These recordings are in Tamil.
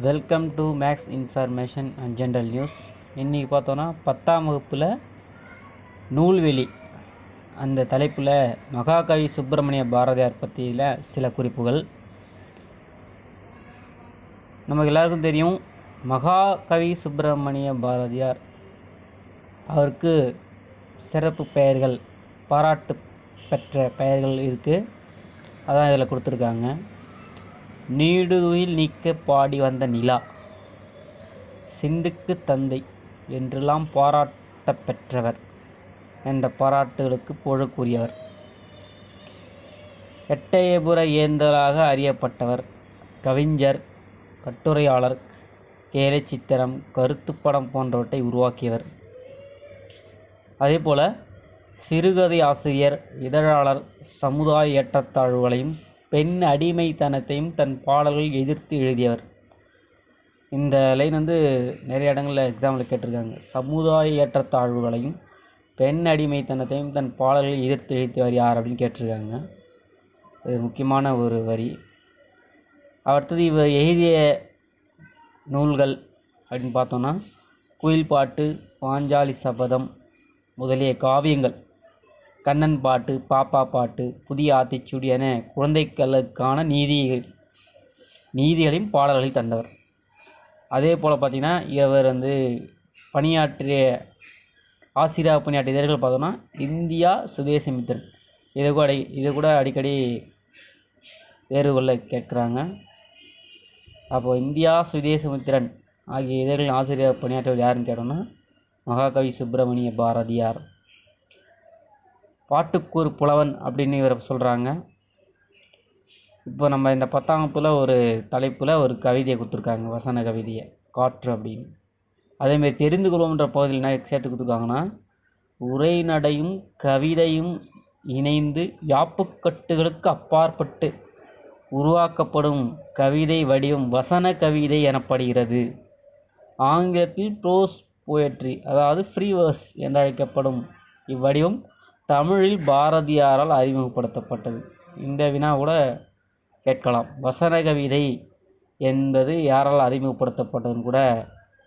Welcome to max information and general news. இன்றைக்கி பார்த்தோன்னா 10ஆம் வகுப்பில் நூல்வெளி அந்த தலைப்பில் மகாகவி சுப்பிரமணிய பாரதியார் பற்றியில் சில குறிப்புகள். நமக்கு எல்லாருக்கும் தெரியும், மகாகவி சுப்பிரமணிய பாரதியார் அவருக்கு சிறப்பு பெயர்கள், பாராட்டு பெற்ற பெயர்கள் இருக்குது. அதான் இதில் கொடுத்துருக்காங்க. நீடுதுயில் நீக்க பாடி வந்த நிலா, சிந்துக்கு தந்தை என்றெல்லாம் பாராட்ட பெற்றவர் என்ற பாராட்டுகளுக்கு புகழுக்குரியவர். எட்டயபுர ஏந்தலாக அறியப்பட்டவர், கவிஞர், கட்டுரையாளர், கேலி சித்திரம், கருத்துப்படம் போன்றவற்றை உருவாக்கியவர். அதேபோல் சிறுகதை ஆசிரியர், இதழாளர், சமுதாய ஏற்றத்தாழ்வுகளையும் பெண் அடிமைத்தனத்தையும் தன் பாடல்களில் எதிர்த்து எழுதியவர். இந்த லைன் நிறைய இடங்களில் எக்ஸாம்பிள் கேட்டிருக்காங்க. சமுதாய ஏற்றத்தாழ்வுகளையும் பெண் அடிமைத்தனத்தையும் தன் பாடல்களில் எதிர்த்து எழுதியவர் யார் அப்படின்னு கேட்டிருக்காங்க. இது முக்கியமான ஒரு வரி. அடுத்தது இவர் எழுதிய நூல்கள் அப்படின்னு பார்த்தோன்னா குயில் பாட்டு, பாஞ்சாலி சபதம் முதலிய காவியங்கள், கண்ணன் பாட்டு, பாப்பா பாட்டு, புதிய ஆத்திச்சூடி என குழந்தைகளுக்கான நீதிகளையும் பாடல்களில் தந்தவர். அதே போல் பார்த்திங்கன்னா இவர் பணியாற்றிய ஆசிரியர் பணியாற்றிய இதழ்கள் பார்த்தோன்னா இந்தியா, சுதேசமித்திரன். இதை கூட அடிக்கடி தேர்வுகளில் கேட்குறாங்க. அப்போது இந்தியா, சுதேசமித்திரன் ஆகிய இதழ்களின் ஆசிரியர் பணியாற்றியவர் யாருன்னு கேட்டோன்னா மகாகவி சுப்பிரமணிய பாரதியார். பாட்டுக்கூறு புலவன் அப்படின்னு இவரை சொல்கிறாங்க. இப்போ நம்ம இந்த 10ஆம் வகுப்பில் ஒரு தலைப்பில் ஒரு கவிதையை கொடுத்துருக்காங்க, வசன கவிதையை, காற்று அப்படின்னு. அதேமாரி தெரிந்து கொள்வோம்ன்ற பகுதியில் என்ன சேர்த்து கொடுத்துருக்காங்கன்னா, உரைநடையும் கவிதையும் இணைந்து யாப்புக்கட்டுகளுக்கு அப்பாற்பட்டு உருவாக்கப்படும் கவிதை வடிவம் வசன கவிதை எனப்படுகிறது. ஆங்கிலத்தில் ப்ரோஸ் போயட்ரி, அதாவது ஃப்ரீ வேர்ஸ் என்றழைக்கப்படும் இவ்வடிவம் தமிழில் பாரதியாரால் அறிமுகப்படுத்தப்பட்டது. இந்த வினா கூட கேட்கலாம். வசன கவிதை என்பது யாரால் அறிமுகப்படுத்தப்பட்டதுன்னு கூட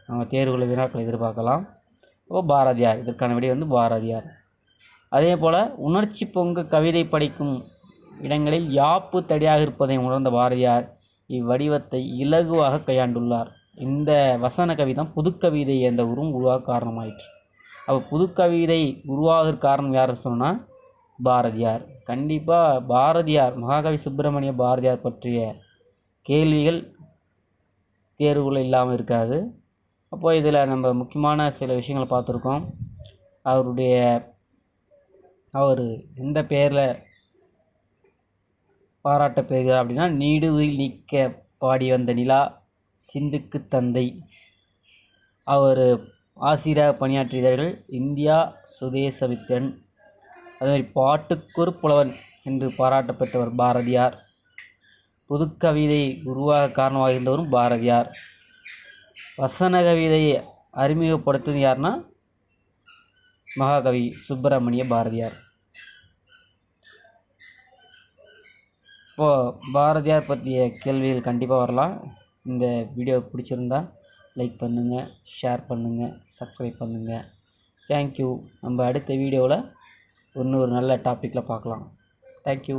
நம்ம தேர்வுகளை வினாக்கள் எதிர்பார்க்கலாம். பாரதியார், இதற்கான விடை பாரதியார். அதே போல் உணர்ச்சி பொங்க கவிதை படிக்கும் இடங்களில் யாப்பு தடியாக இருப்பதை உணர்ந்த பாரதியார் இவ்வடிவத்தை இலகுவாக கையாண்டுள்ளார். இந்த வசன கவிதம் புதுக்கவிதை என்ற உருவாக காரணமாயிற்று. அப்போ புதுக்கவிதை உருவாக காரணம் யார் சொன்னால் பாரதியார். கண்டிப்பாக பாரதியார், மகாகவி சுப்பிரமணிய பாரதியார் பற்றிய கேள்விகள் தேர்வுகள் இல்லாமல் இருக்காது. அப்போ இதில் நம்ம முக்கியமான சில விஷயங்களை பார்த்துருக்கோம். அவர் எந்த பெயரில் பாராட்ட பெறுகிறார் அப்படின்னா, நீடுதுயில் நீக்க பாடி வந்த நிலா, சிந்துக்கு தந்தை. அவர் ஆசிரியர் பணியாற்றியவர்கள் இந்தியா, சுதேசமித்திரன். அதேமாதிரி பாட்டுக்கூறு புலவன் என்று பாராட்டப்பட்டவர் பாரதியார். புதுக்கவிதை உருவாக காரணமாக இருந்தவரும் பாரதியார். வசன கவிதையை அறிமுகப்படுத்துவது யாருன்னா மகாகவி சுப்பிரமணிய பாரதியார். இப்போது பாரதியார் பற்றிய கேள்விகள் கண்டிப்பாக வரலாம். இந்த வீடியோ பிடிச்சிருந்தா லைக் பண்ணுங்கள், ஷேர் பண்ணுங்கள், சப்ஸ்கிரைப் பண்ணுங்கள். தேங்க்யூ. நம்ம அடுத்த வீடியோவில் இன்னொரு நல்ல டாப்பிக்கில் பார்க்கலாம். தேங்க்யூ.